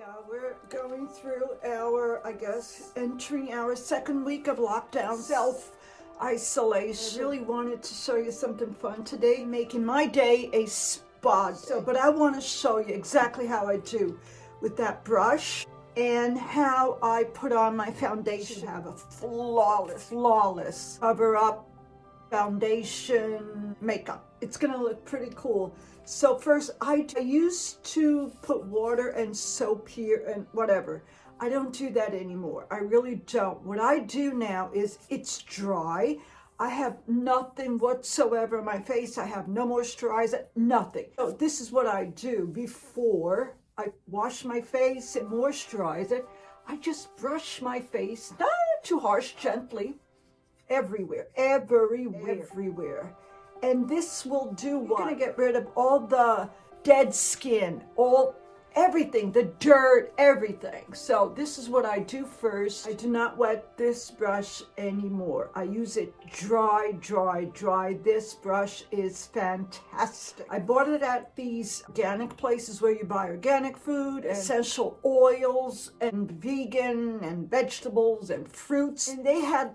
Yeah, we're going through our, I guess, entering our second week of lockdown, self-isolation. I really wanted to show you something fun today, making my day a spa day. But I want to show you exactly how I do with that brush and how I put on my foundation. Have a flawless cover-up foundation makeup. It's gonna look pretty cool. So first, I used to put water and soap here and whatever. I don't do that anymore. I really don't. What I do now is it's dry. I have nothing whatsoever on my face. I have no moisturizer, nothing. So this is what I do before I wash my face and moisturize it. I just brush my face, not too harsh, gently, everywhere. And this will do what? You're gonna get rid of all the dead skin, everything, the dirt, everything. So this is what I do first. I do not wet this brush anymore. I use it dry. This brush is fantastic. I bought it at these organic places where you buy organic food, and essential oils, and vegan, and vegetables, and fruits. And they had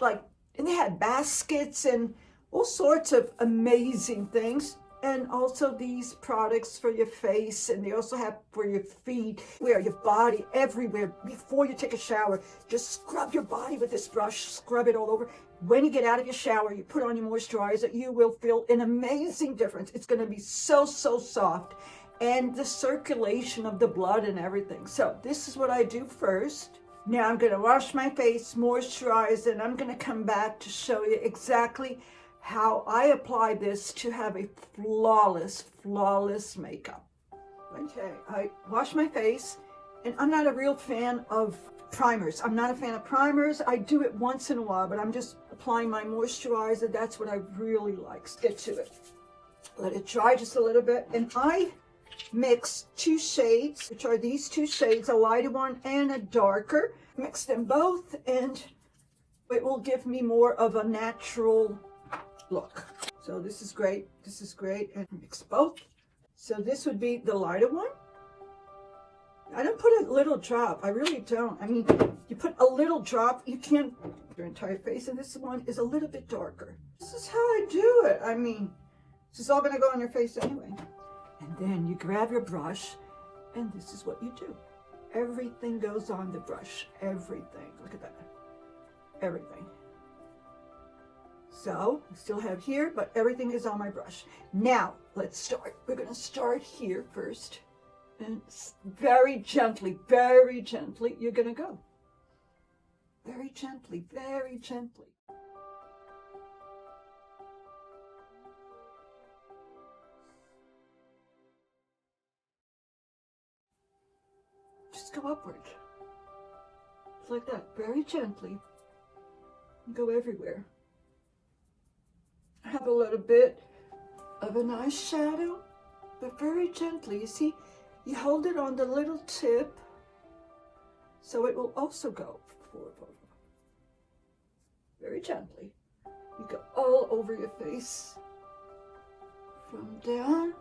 baskets and all sorts of amazing things, and also these products for your face, and they also have for your feet, where your body, everywhere. Before you take a shower, just scrub your body with this brush, scrub it all over. When you get out of your shower, you put on your moisturizer, you will feel an amazing difference. It's going to be so soft, and the circulation of the blood and everything. So this is what I do first. Now I'm going to wash my face, moisturize, and I'm going to come back to show you exactly how I apply this to have a flawless makeup. Okay, I wash my face, and I'm not a real fan of primers. I do it once in a while, but I'm just applying my moisturizer. That's what I really like. Get to it. Let it dry just a little bit, and I mix two shades, which are these two shades, a lighter one and a darker. Mix them both, and it will give me more of a natural look. So this is great, and mix both. So this would be the lighter one. I don't put a little drop, I really don't. I mean, you put a little drop, you can't your entire face, and this one is a little bit darker. This is how I do it. I mean, this is all gonna go on your face anyway. And then you grab your brush, and this is what you do. Everything goes on the brush, everything. Look at that, everything. So, I still have here, but everything is on my brush. Now, let's start. We're going to start here first. And very gently, you're going to go. Very gently. Just go upward. Just like that, very gently. And go everywhere. Have a little bit of an eyeshadow, but very gently. You see, you hold it on the little tip, so it will also go forward. Very gently. You go all over your face, from down.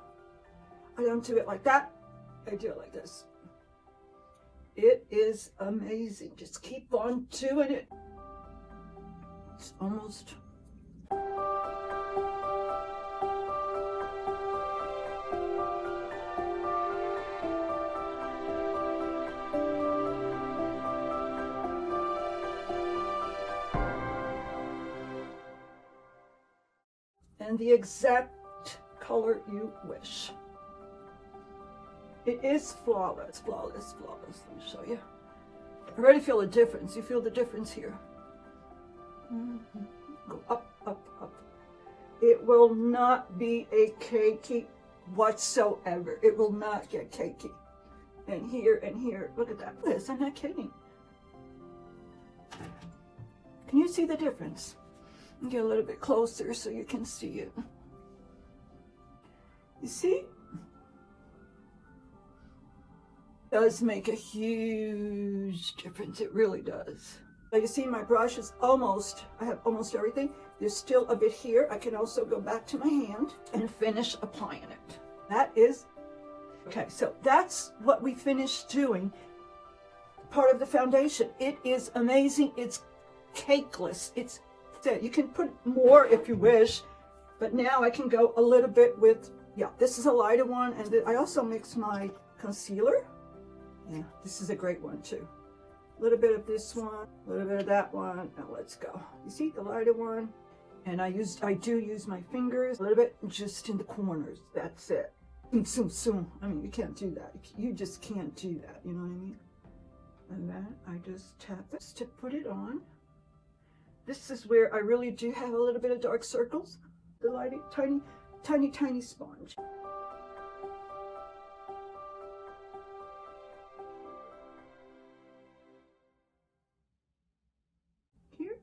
I don't do it like that. I do it like this. It is amazing. Just keep on doing it. It's almost... and the exact color you wish. It is flawless. Let me show you. I already feel a difference. You feel the difference here. Go up. It will not be a cakey whatsoever. It will not get cakey. And here, look at that. Liz, I'm not kidding. Can you see the difference? Get a little bit closer so you can see it. You see? It does make a huge difference. It really does. So you see my brush is I have almost everything. There's still a bit here. I can also go back to my hand and finish applying it. That is, okay, so that's what we finished doing. part of the foundation. It is amazing. It's cakeless. You can put more if you wish, but now I can go a little bit with, yeah, this is a lighter one, and I also mix my concealer. Yeah, this is a great one too. A little bit of this one, a little bit of that one. Now let's go. You see the lighter one? And I do use my fingers a little bit just in the corners. That's it. I mean, you can't do that. You just can't do that. You know what I mean? And then I just tap this to put it on. This is where I really do have a little bit of dark circles. The lighting, tiny sponge. Here.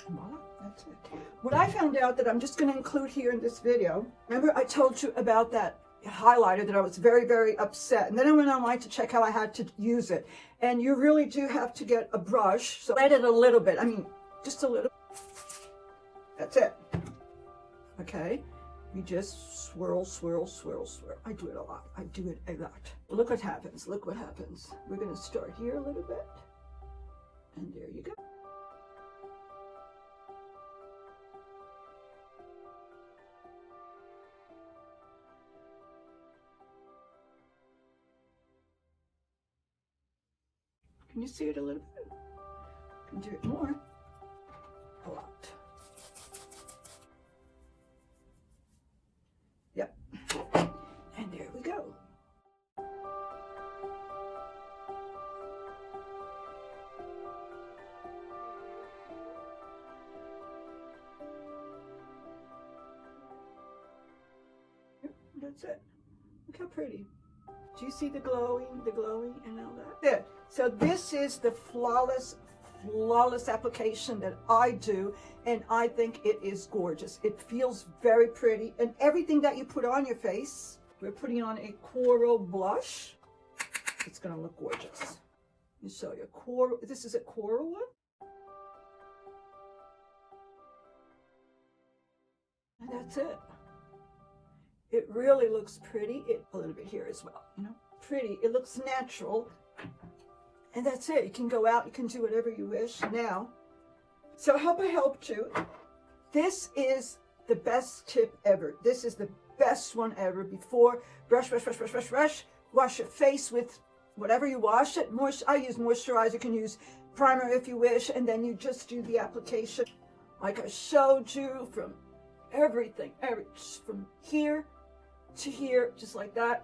Voila, that's it. What I found out that I'm just going to include here in this video, remember I told you about that highlighter that I was very, very upset. And then I went online to check how I had to use it. And you really do have to get a brush. So let it a little bit. I mean, just a little. That's it. Okay. You just swirl. I do it a lot. Look what happens. Look what happens. We're going to start here a little bit. And there you go. Can you see it a little bit? Can do it more. A lot. Yep. And there we go. Yep, that's it. Look how pretty. Do you see the glowing and all that? Good. So this is the flawless application that I do, and I think it is gorgeous. It feels very pretty, and everything that you put on your face, we're putting on a coral blush. It's going to look gorgeous. Let me show you. Coral. This is a coral one. And that's it. It really looks pretty. A little bit here as well, you know. Pretty. It looks natural. And that's it. You can go out. You can do whatever you wish now. So I hope I helped you. This is the best tip ever. This is the best one ever. Before, brush. Wash your face with whatever you wash it. I use moisturizer. You can use primer if you wish. And then you just do the application like I showed you, from everything. From here to here, just like that.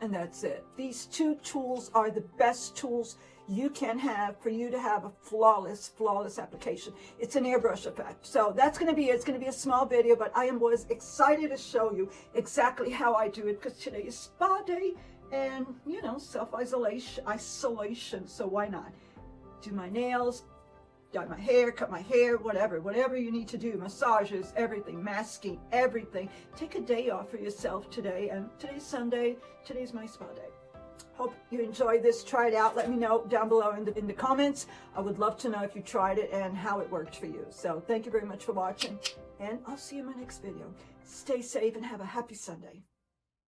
And that's it. These two tools are the best tools you can have for you to have a flawless application. It's an airbrush effect. So that's going to be it. It's going to be a small video, but I was excited to show you exactly how I do it, because today is spa day and, you know, isolation. So why not? Do my nails, dye my hair, cut my hair, whatever you need to do, massages, everything, masking, everything. Take a day off for yourself today, and today's Sunday, today's my spa day. Hope you enjoy this. Try it out. Let me know down below in the comments. I would love to know if you tried it and how it worked for you. So thank you very much for watching, and I'll see you in my next video. Stay safe and have a happy Sunday.